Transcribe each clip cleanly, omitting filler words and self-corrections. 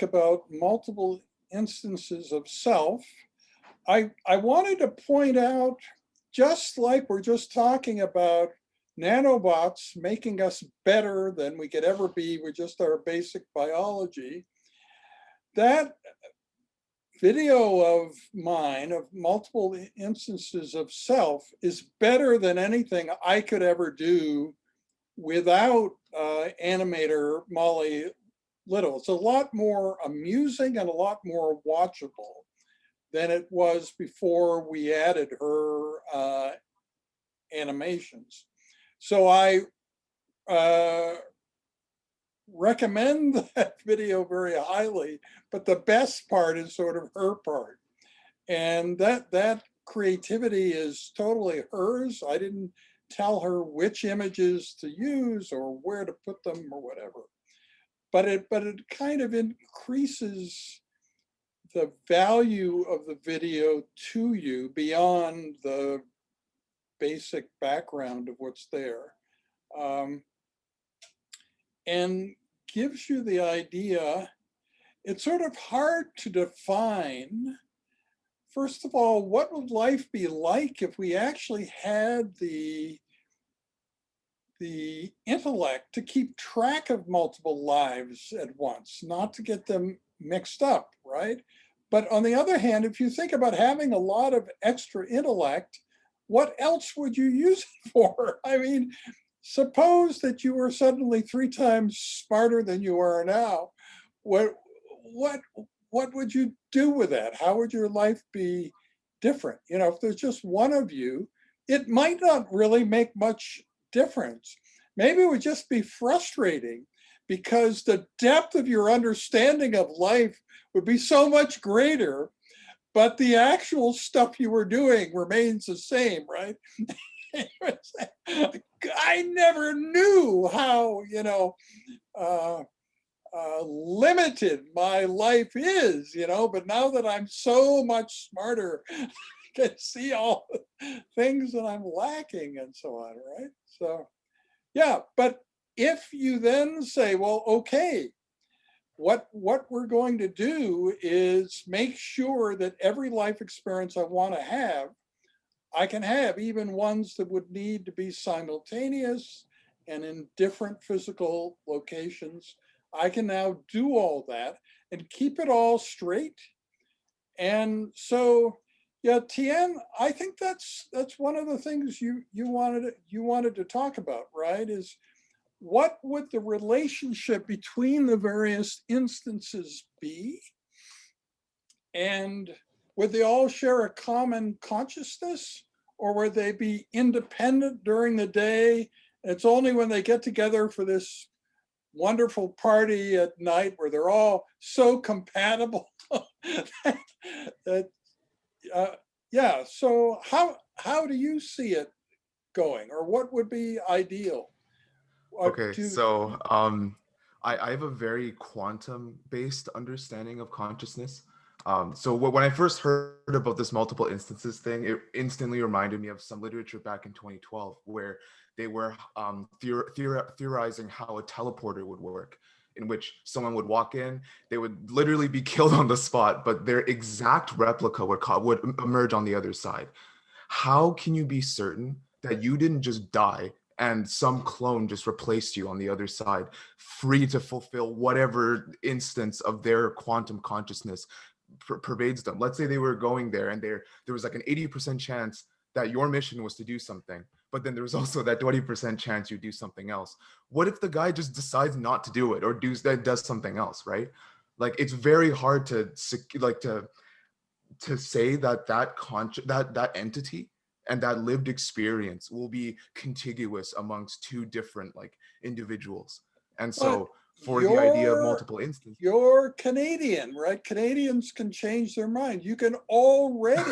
talk about multiple instances of self, I wanted to point out, just like we're just talking about nanobots making us better than we could ever be with just our basic biology, that video of mine of multiple instances of self is better than anything I could ever do without animator Molly Little. It's a lot more amusing and a lot more watchable than it was before we added her animations. So I recommend that video very highly, but the best part is sort of her part. And that creativity is totally hers. I didn't tell her which images to use or where to put them or whatever. But it kind of increases the value of the video to you beyond the basic background of what's there. And gives you the idea. It's sort of hard to define. First of all, what would life be like if we actually had the intellect to keep track of multiple lives at once, not to get them mixed up, right? But on the other hand, if you think about having a lot of extra intellect, what else would you use it for? I mean, suppose that you were suddenly 3 times smarter than you are now. What would you do with that? How would your life be different? You know, if there's just one of you, it might not really make much difference. Maybe it would just be frustrating because the depth of your understanding of life would be so much greater, but the actual stuff you were doing remains the same, right? I never knew how, limited my life is, but now that I'm so much smarter, I can see all the things that I'm lacking and so on, right? So, yeah, but if you then say, well, okay, what we're going to do is make sure that every life experience I want to have, I can have, even ones that would need to be simultaneous and in different physical locations. I can now do all that and keep it all straight. And so, yeah, Tien, I think that's one of the things you wanted to talk about, right? Is what would the relationship between the various instances be? And would they all share a common consciousness, or would they be independent during the day? And it's only when they get together for this wonderful party at night where they're all so compatible that yeah. So how do you see it going, or what would be ideal? Okay, so I have a very quantum-based understanding of consciousness. So when I first heard about this multiple instances thing, it instantly reminded me of some literature back in 2012 where they were theorizing how a teleporter would work, in which someone would walk in, they would literally be killed on the spot, but their exact replica would emerge on the other side. How can you be certain that you didn't just die and some clone just replaced you on the other side, free to fulfill whatever instance of their quantum consciousness pervades them? Let's say they were going there and there was like an 80% chance that your mission was to do something, but then there was also that 20% chance you do something else. What if the guy just decides not to do it or does something else, right? Like, it's very hard to say that entity and that lived experience will be contiguous amongst two different individuals. And But so for the idea of multiple instances, you're Canadian, right? Canadians can change their mind. You can already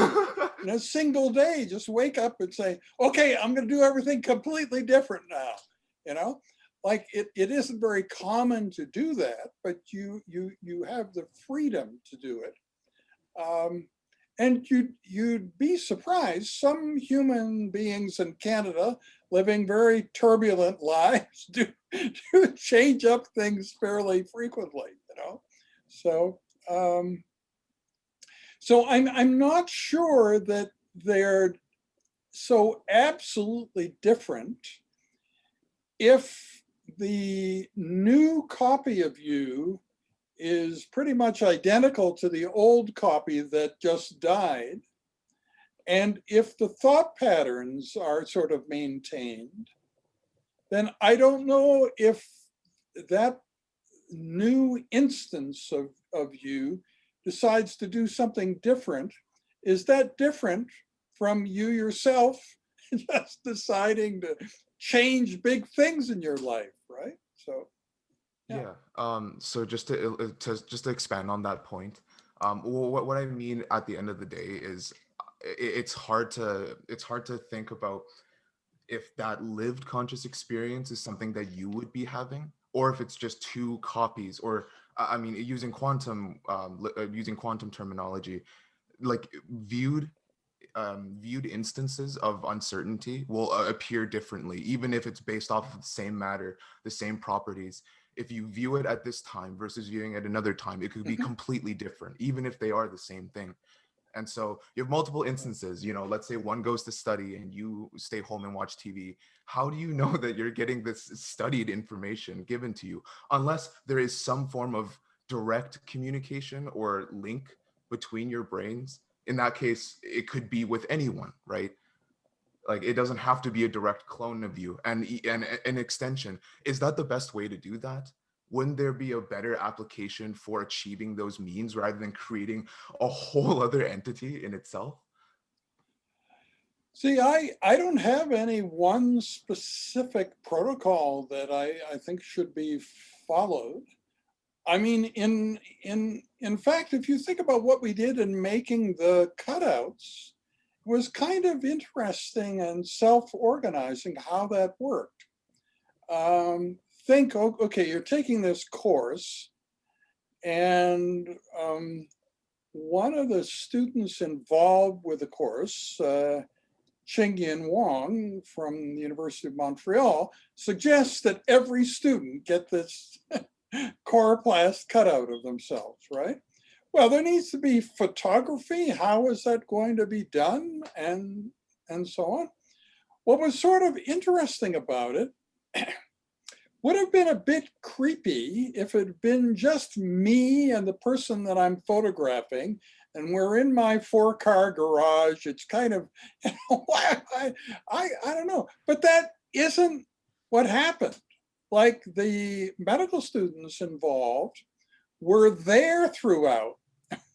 in a single day just wake up and say, okay, I'm going to do everything completely different now. Like it isn't very common to do that, but you have the freedom to do it. And you'd be surprised. Some human beings in Canada living very turbulent lives do change up things fairly frequently, So, so I'm not sure that they're so absolutely different if the new copy of you is pretty much identical to the old copy that just died. And if the thought patterns are sort of maintained, then I don't know if that new instance of you decides to do something different. Is that different from you yourself just deciding to change big things in your life, right? So, yeah. Yeah. So just to expand on that point, what I mean at the end of the day is it's hard to think about if that lived conscious experience is something that you would be having, or if it's just two copies, or I mean, using quantum terminology, like viewed instances of uncertainty will appear differently, even if it's based off of the same matter, the same properties. If you view it at this time versus viewing it another time, it could be Mhm. completely different, even if they are the same thing. And so you have multiple instances, let's say one goes to study and you stay home and watch TV. How do you know that you're getting this studied information given to you unless there is some form of direct communication or link between your brains? In that case, it could be with anyone, right? Like, it doesn't have to be a direct clone of you. And an extension, is that the best way to do that? Wouldn't there be a better application for achieving those means rather than creating a whole other entity in itself? See, I don't have any one specific protocol that I think should be followed. I mean, in fact, if you think about what we did in making the cutouts, it was kind of interesting and self-organizing how that worked. Think, okay, you're taking this course, and one of the students involved with the course, Ching-Yin Wang from the University of Montreal, suggests that every student get this coroplast cutout of themselves, right? Well, there needs to be photography. How is that going to be done? And so on. What was sort of interesting about it would have been a bit creepy if it had been just me and the person that I'm photographing, and we're in my 4-car garage. It's kind of, I don't know, but that isn't what happened. Like, the medical students involved were there throughout,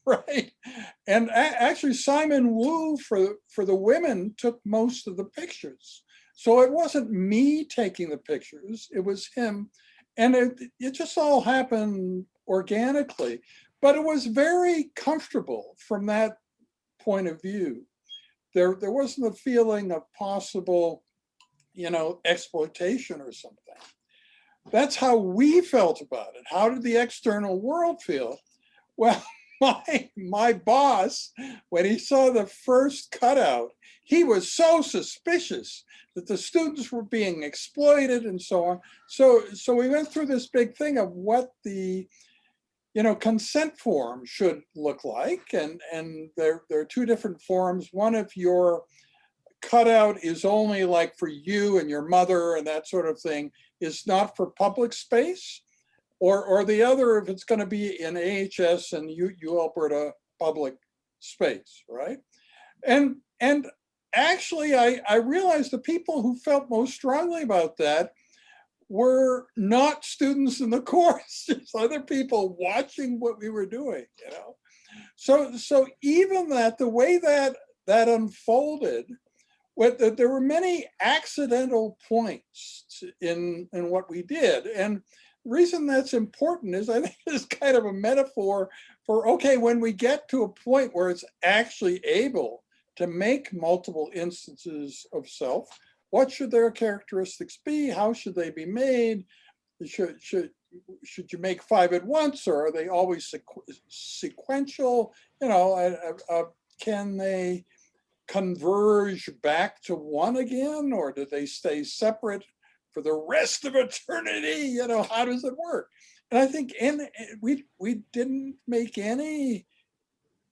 right? And actually, Simon Wu for the women took most of the pictures. So it wasn't me taking the pictures, it was him. And it just all happened organically. But it was very comfortable from that point of view. There wasn't a feeling of possible, exploitation or something. That's how we felt about it. How did the external world feel? Well, my boss, when he saw the first cutout, he was so suspicious that the students were being exploited and so on. So we went through this big thing of what the consent form should look like, and there are two different forms. One, if your cutout is only like for you and your mother and that sort of thing, is not for public space, or the other, if it's going to be in AHS and U Alberta public space, right? And actually, I realized the people who felt most strongly about that were not students in the course, just other people watching what we were doing. So even that, the way that unfolded, there were many accidental points in what we did. And the reason that's important is I think it's kind of a metaphor for, okay, when we get to a point where it's actually able to make multiple instances of self, what should their characteristics be? How should they be made? Should you make 5 at once, or are they always sequential? Can they converge back to one again, or do they stay separate for the rest of eternity? How does it work? And I think we didn't make any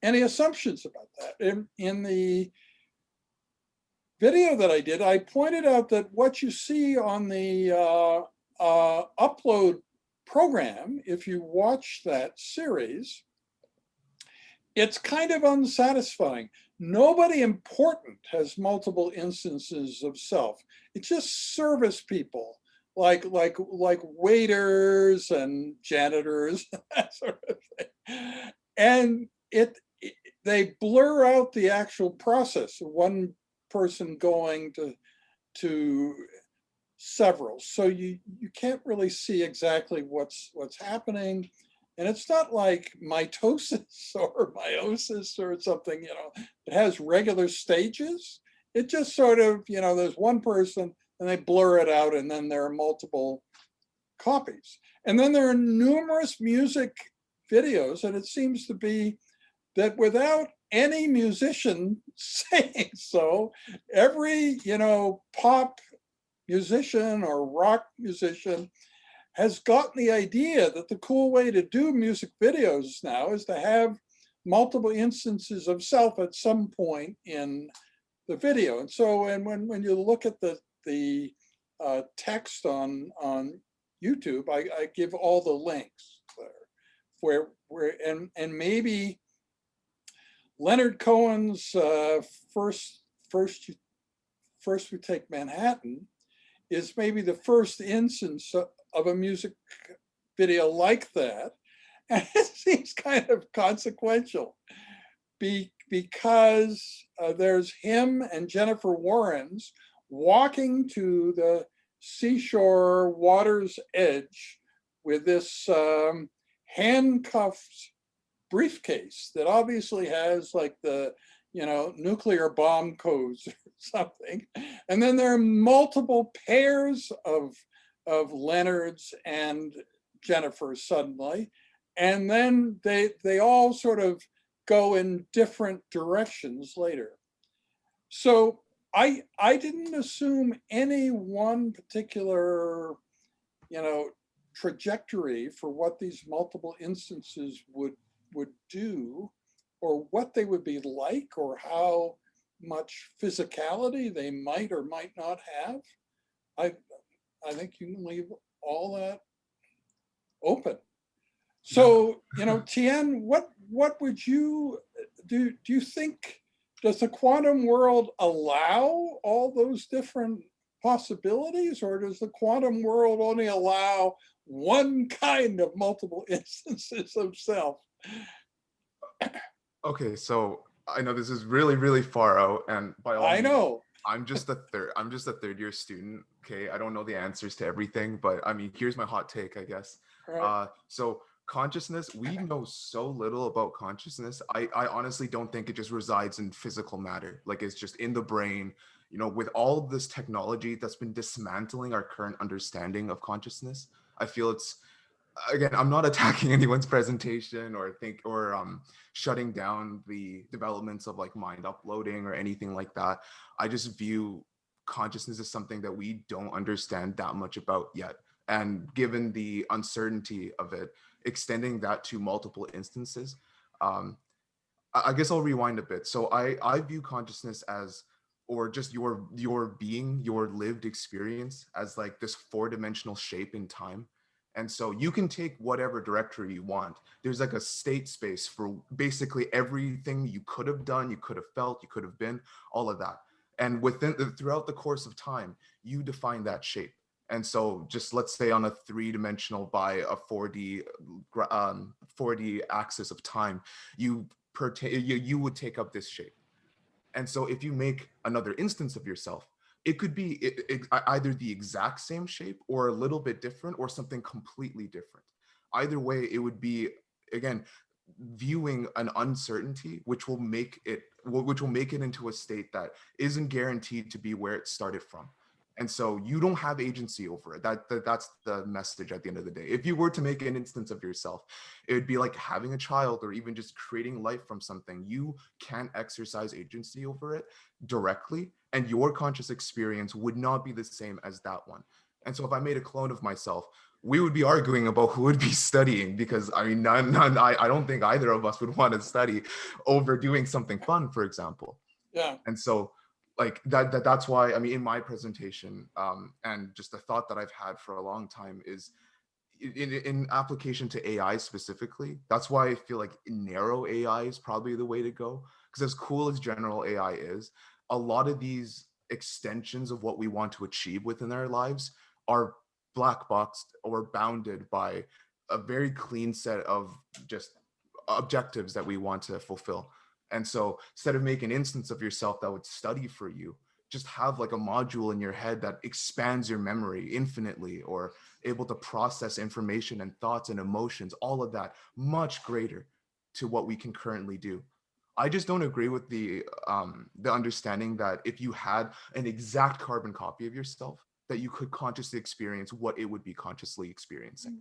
assumptions about that. In the video that I did, I pointed out that what you see on the upload program, if you watch that series, it's kind of unsatisfying. Nobody important has multiple instances of self. It's just service people, like waiters and janitors, that sort of thing. And they blur out the actual process of one person going to several. So you can't really see exactly what's happening. And it's not like mitosis or meiosis or something, it has regular stages. It just sort of, there's one person and they blur it out, and then there are multiple copies. And then there are numerous music videos, and it seems to be that without any musician saying so, every, pop musician or rock musician has gotten the idea that the cool way to do music videos now is to have multiple instances of self at some point in the video. And so, and when you look at the text on YouTube, I give all the links there, and maybe Leonard Cohen's first we take Manhattan is maybe the first instance of a music video like that. And it seems kind of consequential because there's him and Jennifer Warrens walking to the seashore water's edge with this handcuffed briefcase that obviously has like the nuclear bomb codes or something. And then there are multiple pairs of Leonards and Jennifer suddenly. And then they all sort of go in different directions later. So I didn't assume any one particular, trajectory for what these multiple instances would do, or what they would be like, or how much physicality they might or might not have. I think you can leave all that open. So, Tien, what would you do? Do you think, does the quantum world allow all those different possibilities, or does the quantum world only allow one kind of multiple instances of self? Okay, so I know this is really, really far out, and by all means, I'm just a third year student. Okay, I don't know the answers to everything, but I mean, here's my hot take, I guess. Right. So consciousness, we know so little about consciousness. I honestly don't think it just resides in physical matter. Like, it's just in the brain. With all of this technology that's been dismantling our current understanding of consciousness, I feel it's, again, I'm not attacking anyone's presentation or shutting down the developments of like mind uploading or anything like that. I just view consciousness as something that we don't understand that much about yet. And given the uncertainty of it, extending that to multiple instances, I guess I'll rewind a bit. So I view consciousness as, or just your being, your lived experience, as like this 4-dimensional shape in time. And so you can take whatever directory you want. There's like a state space for basically everything you could have done, you could have felt, you could have been, all of that. And throughout the course of time, you define that shape. And so just let's say on a 3-dimensional by a 4D axis of time, you would take up this shape. And so if you make another instance of yourself, it could be either the exact same shape or a little bit different, or something completely different. Either way, it would be, again, viewing an uncertainty, which will make it into a state that isn't guaranteed to be where it started from. And so you don't have agency over it. That's the message at the end of the day. If you were to make an instance of yourself, it would be like having a child, or even just creating life from something. You can't exercise agency over it directly, and your conscious experience would not be the same as that one. And so if I made a clone of myself, we would be arguing about who would be studying, because I mean, I don't think either of us would want to study over doing something fun, for example. Yeah. And so like that's why, I mean, in my presentation, and just the thought that I've had for a long time is in application to AI specifically, that's why I feel like narrow AI is probably the way to go. Because as cool as general AI is, a lot of these extensions of what we want to achieve within our lives are black boxed or bounded by a very clean set of just objectives that we want to fulfill. And so instead of making an instance of yourself that would study for you, just have like a module in your head that expands your memory infinitely, or able to process information and thoughts and emotions, all of that much greater to what we can currently do. I just don't agree with the understanding that if you had an exact carbon copy of yourself, that you could consciously experience what it would be consciously experiencing.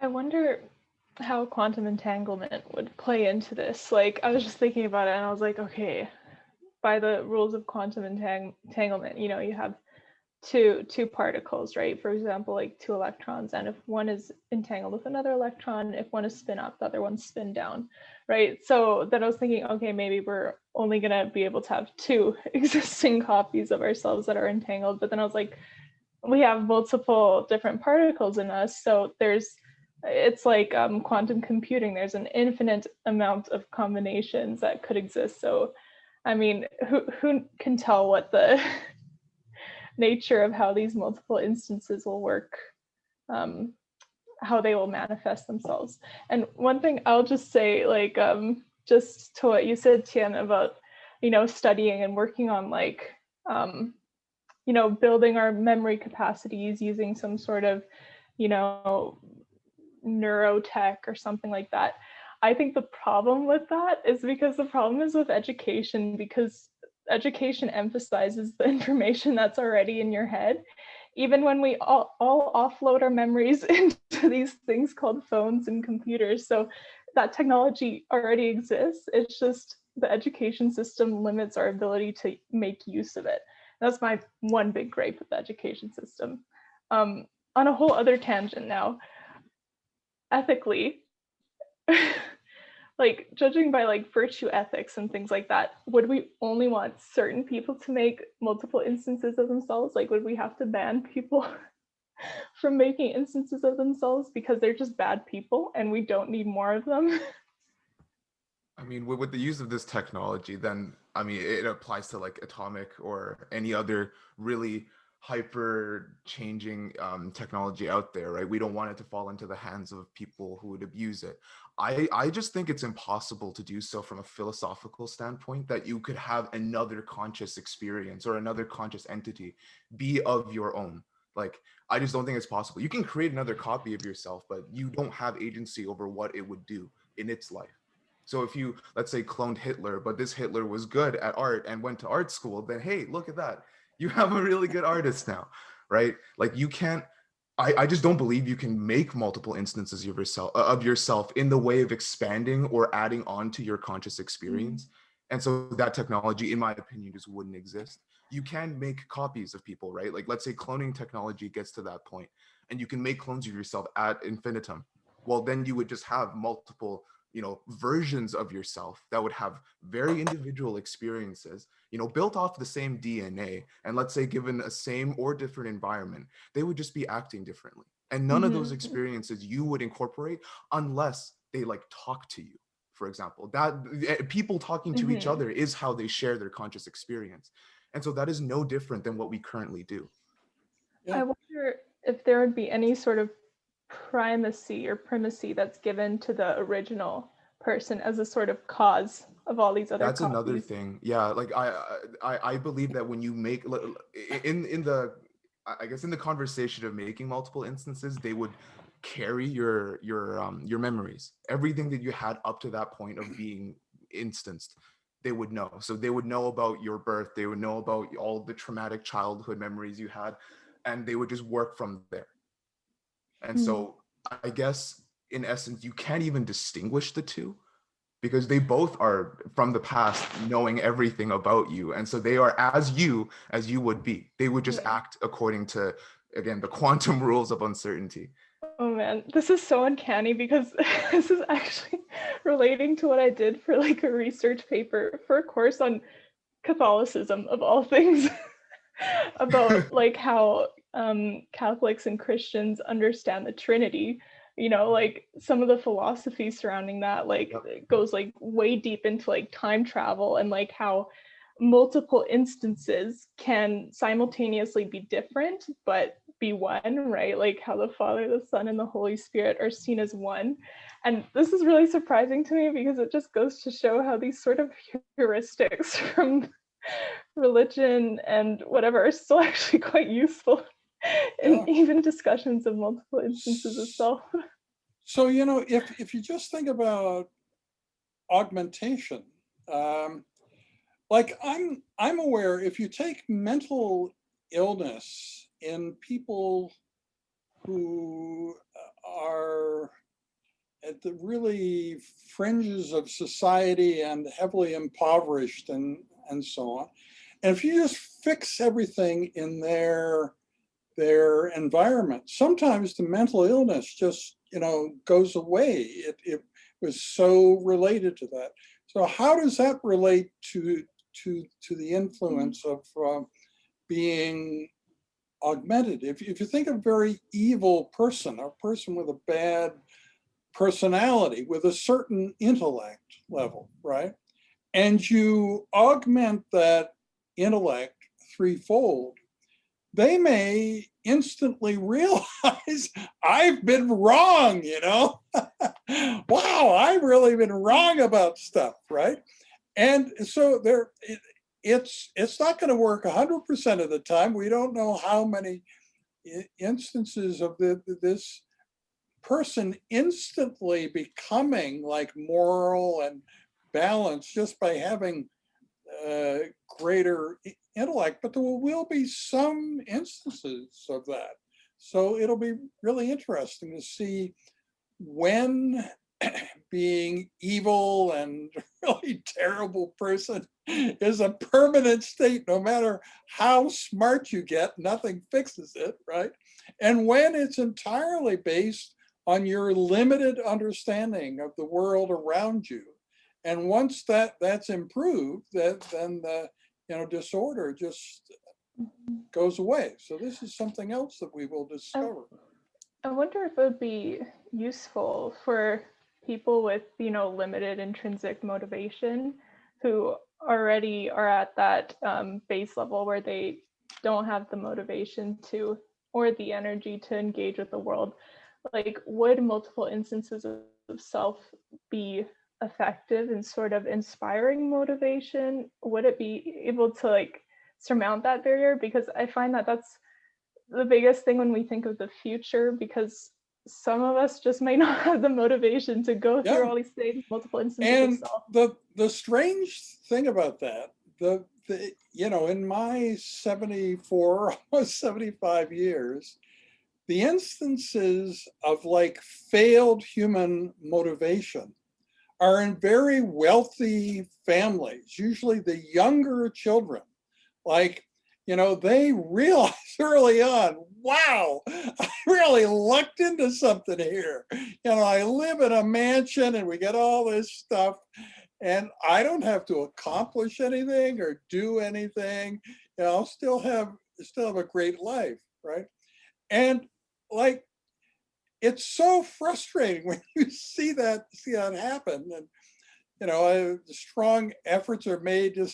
I wonder how quantum entanglement would play into this. Like, I was just thinking about it and I was like, okay, by the rules of quantum entanglement, you know, you have two particles, right? For example, like two electrons, and if one is entangled with another electron, if one is spin up, the other one's spin down, right? So then I was thinking, okay, maybe we're only going to be able to have two existing copies of ourselves that are entangled. But then I was like, we have multiple different particles in us, so it's like quantum computing. There's an infinite amount of combinations that could exist. So I mean, who can tell what the nature of how these multiple instances will work, how they will manifest themselves. And one thing I'll just say, like, just to what you said, Tian, about, you know, studying and working on like, you know, building our memory capacities using some sort of, you know, neurotech or something like that. I think the problem with that is because the problem is with education, because education emphasizes the information that's already in your head. Even when we all offload our memories into these things called phones and computers. So that technology already exists. It's just the education system limits our ability to make use of it. That's my one big gripe with the education system. On a whole other tangent now, ethically, like judging by like virtue ethics and things like that, would we only want certain people to make multiple instances of themselves? Like, would we have to ban people from making instances of themselves because they're just bad people and we don't need more of them? I mean, with the use of this technology, then, I mean, it applies to like atomic or any other really hyper changing technology out there, right? We don't want it to fall into the hands of people who would abuse it. I just think it's impossible to do so from a philosophical standpoint, that you could have another conscious experience or another conscious entity be of your own. Like, I just don't think it's possible. You can create another copy of yourself, but you don't have agency over what it would do in its life. So if you, let's say, cloned Hitler, but this Hitler was good at art and went to art school, then hey, look at that. You have a really good artist now, right? Like, you can't, I just don't believe you can make multiple instances of yourself in the way of expanding or adding on to your conscious experience. And so that technology, in my opinion, just wouldn't exist. You can make copies of people, right? Like, let's say cloning technology gets to that point and you can make clones of yourself ad infinitum. Well, then you would just have multiple, you know, versions of yourself that would have very individual experiences, you know, built off the same DNA. And let's say given a same or different environment, they would just be acting differently. And none of those experiences you would incorporate unless they like talk to you. For example, that people talking to each other is how they share their conscious experience. And so that is no different than what we currently do. Yeah. I wonder if there would be any sort of primacy that's given to the original person as a sort of cause of all these other That's copies. Another thing. Yeah, like I believe that when you make in the, I guess, in the conversation of making multiple instances, they would carry your memories, everything that you had up to that point of being instanced. They would know. So they would know about your birth, they would know about all the traumatic childhood memories you had, and they would just work from there. And so I guess in essence, you can't even distinguish the two, because they both are from the past knowing everything about you. And so they are as you would be. They would just act according to again, the quantum rules of uncertainty. Oh man, this is so uncanny because this is actually relating to what I did for like a research paper for a course on Catholicism of all things, about like how Catholics and Christians understand the Trinity. You know, like some of the philosophy surrounding that, like it goes like way deep into like time travel and like how multiple instances can simultaneously be different but be one, right? Like how the Father, the Son, and the Holy Spirit are seen as one. And this is really surprising to me because it just goes to show how these sort of heuristics from religion and whatever are still actually quite useful in even discussions of multiple instances itself. So, you know, if you just think about augmentation, like I'm aware, if you take mental illness in people who are at the really fringes of society and heavily impoverished and so on, and if you just fix everything in their environment, sometimes the mental illness just, you know, goes away. It was so related to that. So how does that relate to the influence of being augmented? If you think of a very evil person, a person with a bad personality, with a certain intellect level, right? And you augment that intellect threefold, they may instantly realize I've been wrong, you know? Wow, I've really been wrong about stuff, right? And so it's not going to work 100% of the time. We don't know how many instances of this person instantly becoming like moral and balanced just by having greater intellect, but there will be some instances of that. So it'll be really interesting to see when being evil and really terrible person is a permanent state. No matter how smart you get, nothing fixes it, right? And when it's entirely based on your limited understanding of the world around you. And once that's improved, then the disorder just goes away. So this is something else that we will discover. I wonder if it would be useful for people with, limited intrinsic motivation who already are at that base level where they don't have the motivation to, or the energy to engage with the world. Like, would multiple instances of self be effective in sort of inspiring motivation? Would it be able to like surmount that barrier? Because I find that that's the biggest thing when we think of the future, because some of us just might not have the motivation to go through all these things, multiple instances of self. The strange thing about that, in my 74, almost 75 years, the instances of like failed human motivation are in very wealthy families, usually the younger children. Like, they realize early on, wow, I really lucked into something here. I live in a mansion and we get all this stuff and I don't have to accomplish anything or do anything. I'll still have a great life, right? And like, it's so frustrating when you see that happen. And strong efforts are made to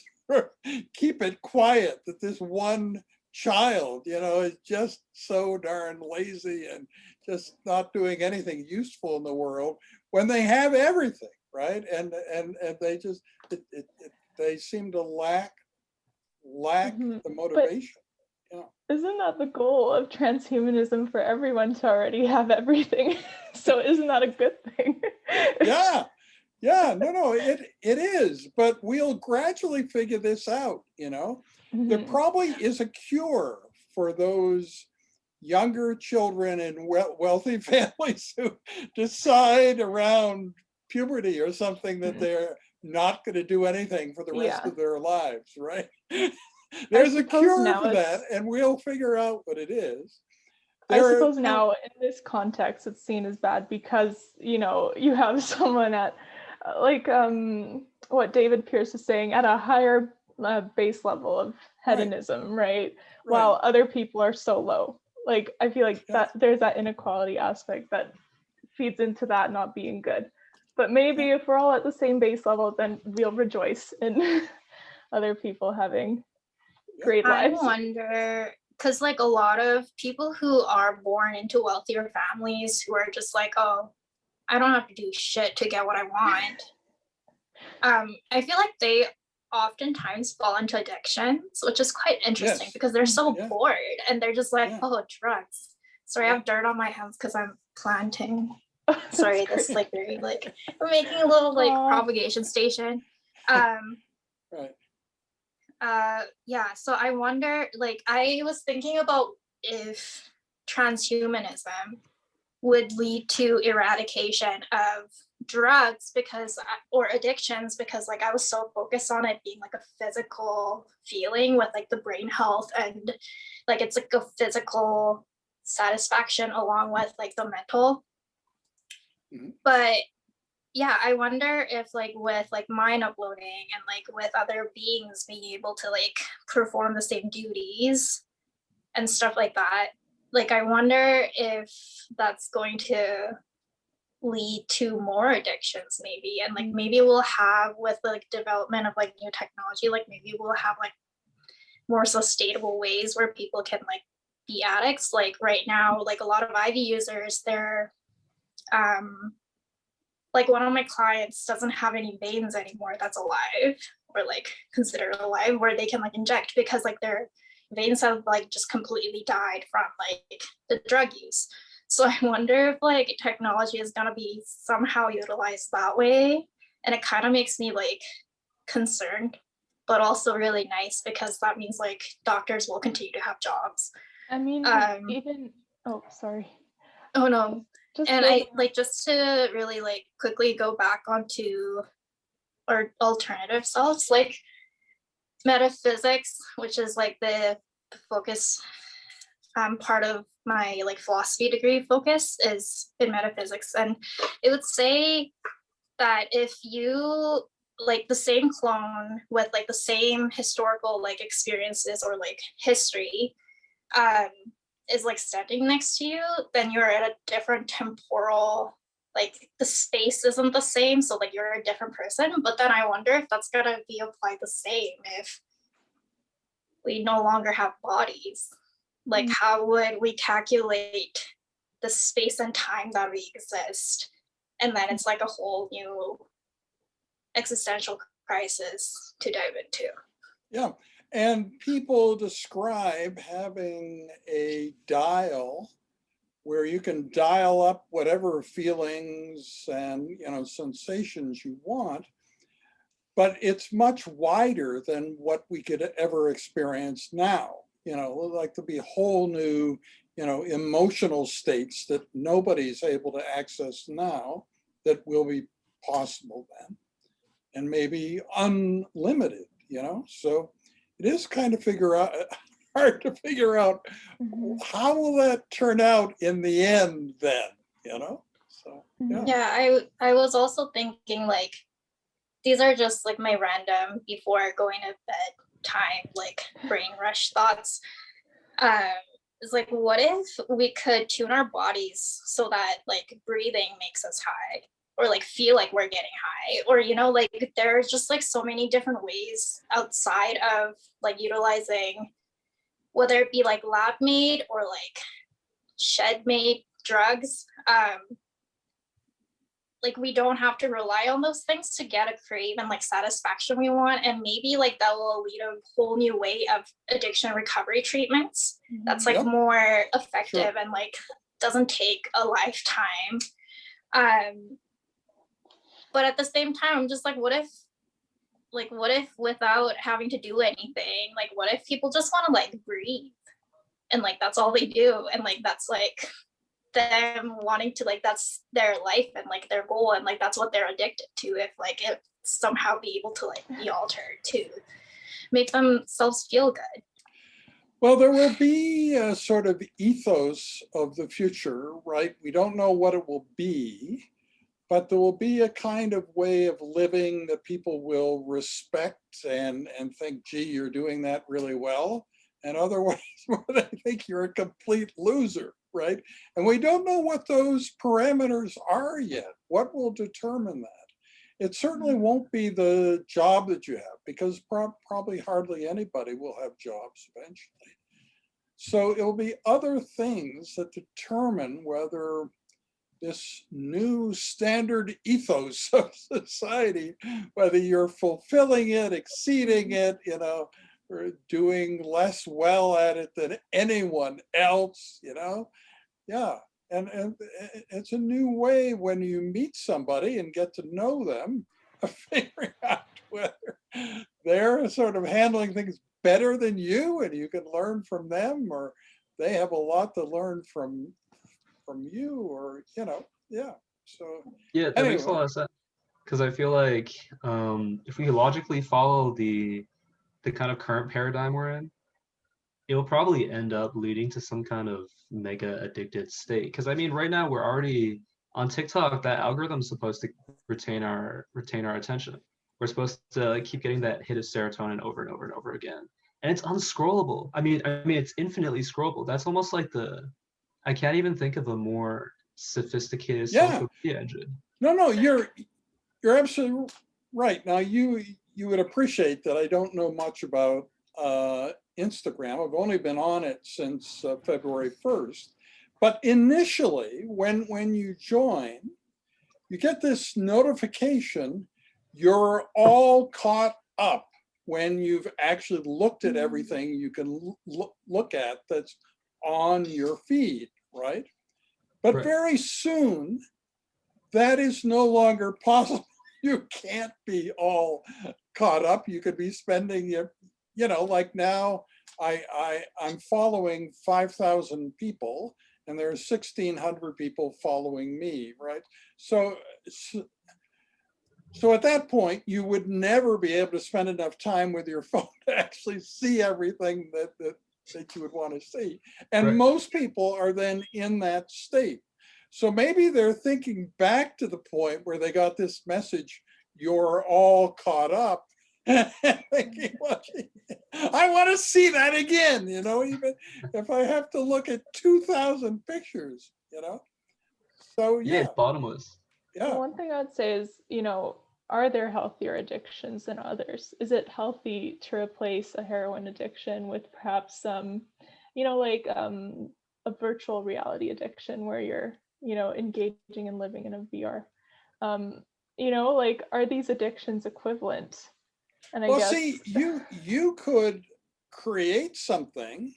keep it quiet, that this one child, is just so darn lazy and just not doing anything useful in the world when they have everything, right? And they just they seem to lack the motivation. Isn't that the goal of transhumanism, for everyone to already have everything? So isn't that a good thing? Yeah, no, it is, but we'll gradually figure this out, There probably is a cure for those younger children in wealthy families who decide around puberty or something that they're not going to do anything for the rest of their lives, right? There's a cure for that, and we'll figure out what it is. I suppose now in this context, it's seen as bad because, you know, you have someone at like what David Pierce is saying, at a higher base level of hedonism, right? While other people are so low. Like, I feel like that there's that inequality aspect that feeds into that not being good. But maybe if we're all at the same base level, then we'll rejoice in other people having great lives. I wonder, because like a lot of people who are born into wealthier families who are just like, oh, I don't have to do shit to get what I want. I feel like they oftentimes fall into addictions, which is quite interesting because they're so bored and they're just like, oh, drugs. Sorry, I have dirt on my hands because I'm planting. Sorry, this is like very like, we're making a little like propagation station. Yeah, so I wonder, like, I was thinking about if transhumanism would lead to eradication of drugs because, or addictions, because like I was so focused on it being like a physical feeling with like the brain health, and like it's like a physical satisfaction along with like the mental. But yeah, I wonder if like with like mind uploading and like with other beings being able to like perform the same duties and stuff like that, like I wonder if that's going to lead to more addictions maybe. And like maybe we'll have, with like development of like new technology, like maybe we'll have like more sustainable ways where people can like be addicts. Like right now, like a lot of IV users, they're like one of my clients doesn't have any veins anymore that's alive or like considered alive where they can like inject, because like their veins have like just completely died from like the drug use. So I wonder if like technology is going to be somehow utilized that way. And it kind of makes me like concerned, but also really nice, because that means like doctors will continue to have jobs. I mean, even, oh, sorry. Oh no. And I like, just to really like quickly go back onto our alternative selves, like metaphysics, which is like the focus part of my like philosophy degree focus is in metaphysics. And it would say that if you like the same clone with like the same historical like experiences or like history is like standing next to you, then you're at a different temporal, like the space isn't the same, so like you're a different person. But then I wonder if that's gonna be applied the same if we no longer have bodies. Like how would we calculate the space and time that we exist? And then it's like a whole new existential crisis to dive into. Yeah. And people describe having a dial where you can dial up whatever feelings and, you know, sensations you want, but it's much wider than what we could ever experience now. You know, like there'll be whole new, you know, emotional states that nobody's able to access now that will be possible then, and maybe unlimited, you know? So it is kind of hard to figure out how will that turn out in the end then, you know? So, yeah. Yeah, I was also thinking like, these are just like my random before going to bed time, like brain rush thoughts. It's like, what if we could tune our bodies so that like breathing makes us high, or like feel like we're getting high, or, you know, like there's just like so many different ways outside of like utilizing, whether it be like lab made or like shed made drugs. Like we don't have to rely on those things to get a crave and like satisfaction we want. And maybe like that will lead a whole new way of addiction recovery treatments that's like more effective and like doesn't take a lifetime. But at the same time, I'm just like, what if without having to do anything, like what if people just want to like breathe and like that's all they do, and like that's like them wanting to, like that's their life and like their goal, and like that's what they're addicted to, if like it somehow be able to like be altered to make themselves feel good. Well, there will be a sort of ethos of the future, right? We don't know what it will be, but there will be a kind of way of living that people will respect and think, gee, you're doing that really well. And otherwise, they think you're a complete loser, right? And we don't know what those parameters are yet. What will determine that? It certainly won't be the job that you have, because probably hardly anybody will have jobs eventually. So it'll be other things that determine whether this new standard ethos of society, whether you're fulfilling it, exceeding it, or doing less well at it than anyone else, yeah. And it's a new way when you meet somebody and get to know them, of figuring out whether they're sort of handling things better than you and you can learn from them, or they have a lot to learn from you, or yeah. So yeah, that makes a lot of sense, because I feel like if we logically follow the kind of current paradigm we're in, it will probably end up leading to some kind of mega addicted state. Because I mean, right now we're already on TikTok. That algorithm's supposed to retain our attention. We're supposed to keep getting that hit of serotonin over and over and over again, and it's unscrollable. I mean, it's infinitely scrollable. That's almost like I can't even think of a more sophisticated social media engine. No, you're absolutely right. Now you would appreciate that I don't know much about Instagram. I've only been on it since February 1st. But initially, when you join, you get this notification, you're all caught up when you've actually looked at everything you can look at that's on your feed, right? But very soon, that is no longer possible. You can't be all caught up. You could be spending like now I'm following 5,000 people and there's 1,600 people following me, right? So at that point, you would never be able to spend enough time with your phone to actually see everything that you would want to see. And most people are then in that state. So maybe they're thinking back to the point where they got this message, you're all caught up. Thinking, well, I want to see that again, even if I have to look at 2,000 pictures, So yeah. It's bottomless. Yeah. Well, one thing I'd say is, are there healthier addictions than others? Is it healthy to replace a heroin addiction with perhaps some, a virtual reality addiction where you're, engaging and living in a VR? Are these addictions equivalent? And I guess, see, you could create something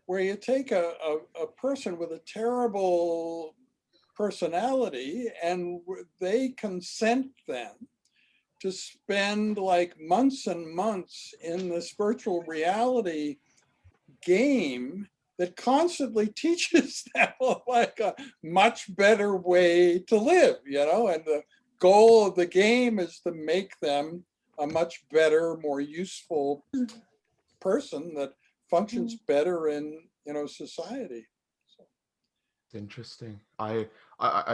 where you take a person with a terrible personality and they consent then to spend like months and months in this virtual reality game that constantly teaches them like a much better way to live, and the goal of the game is to make them a much better, more useful person that functions better in, society. So. Interesting. I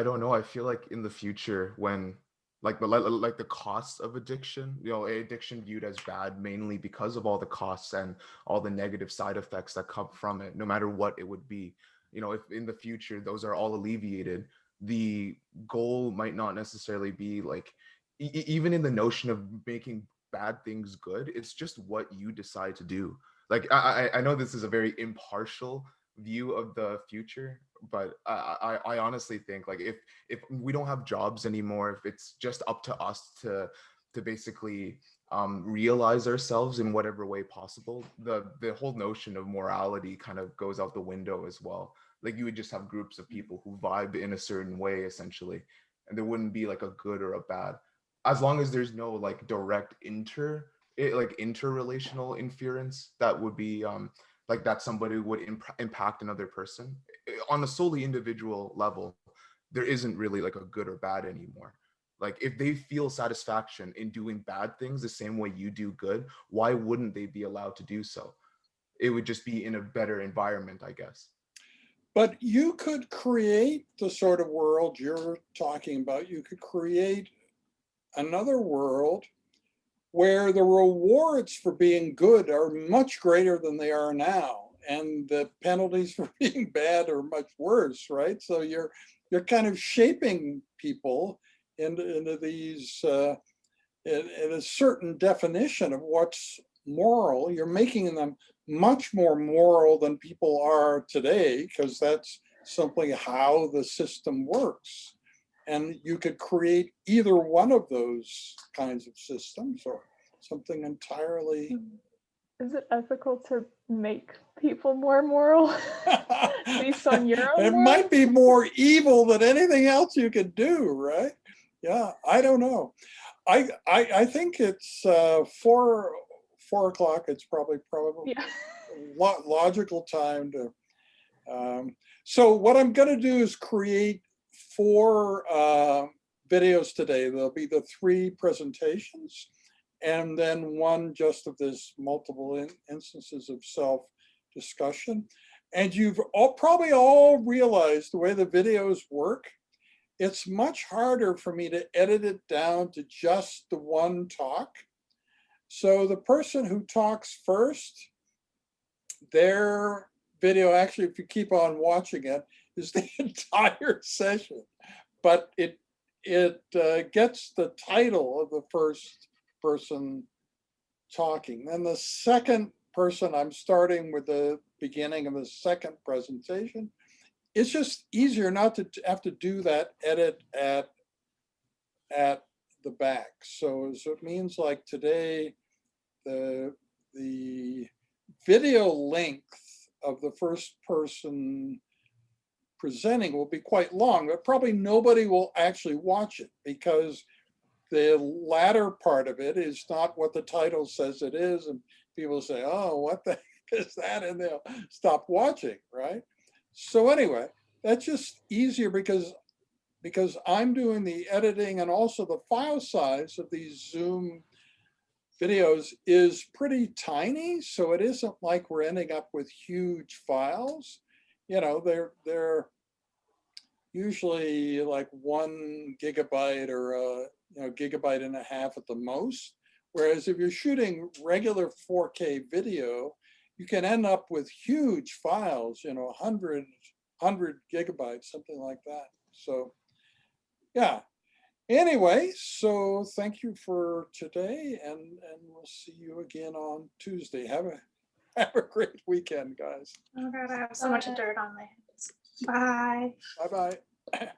don't know. I feel like in the future when like the costs of addiction, addiction viewed as bad mainly because of all the costs and all the negative side effects that come from it, no matter what it would be. If in the future those are all alleviated, the goal might not necessarily be like even in the notion of making bad things good, it's just what you decide to do. Like I know this is a very impartial view of the future, but I honestly think like if we don't have jobs anymore, if it's just up to us to basically realize ourselves in whatever way possible, the whole notion of morality kind of goes out the window as well. Like you would just have groups of people who vibe in a certain way essentially, and there wouldn't be like a good or a bad, as long as there's no like direct interrelational inference that would be like that somebody would impact another person on a solely individual level. There isn't really like a good or bad anymore. Like if they feel satisfaction in doing bad things the same way you do good, why wouldn't they be allowed to do so? it would just be in a better environment, I guess. But you could create the sort of world you're talking about. You could create another world where the rewards for being good are much greater than they are now, and the penalties for being bad are much worse, right? So you're kind of shaping people into these in a certain definition of what's moral. You're making them much more moral than people are today, because that's simply how the system works. And you could create either one of those kinds of systems or something entirely. Is it ethical to make people more moral based on your own It morals? might be more evil than anything else you could do, right? Yeah, I don't know. I think it's 4 o'clock. It's probably Yeah. logical time to. So what I'm going to do is create 4 videos today. There'll be the 3 presentations, and then 1 just of this multiple instances of self-discussion. And you've probably all realized the way the videos work. It's much harder for me to edit it down to just the one talk. So the person who talks first, their video, actually, if you keep on watching it, is the entire session, but it gets the title of the first person talking. Then the second person, I'm starting with the beginning of the second presentation. It's just easier not to have to do that edit at the back. So it means like today, the video length of the first person presenting will be quite long, but probably nobody will actually watch it, because the latter part of it is not what the title says it is. And people say, oh, what the heck is that? And they'll stop watching, right? So anyway, that's just easier because I'm doing the editing, and also the file size of these Zoom videos is pretty tiny. So it isn't like we're ending up with huge files. You know, they're usually like 1 gigabyte or gigabyte and a half at the most. Whereas if you're shooting regular 4K video, you can end up with huge files, 100 gigabytes, something like that. So yeah. Anyway, so thank you for today, and we'll see you again on Tuesday. Have a great weekend, guys. Oh God, I have so much dirt on my hands. Bye. Bye-bye.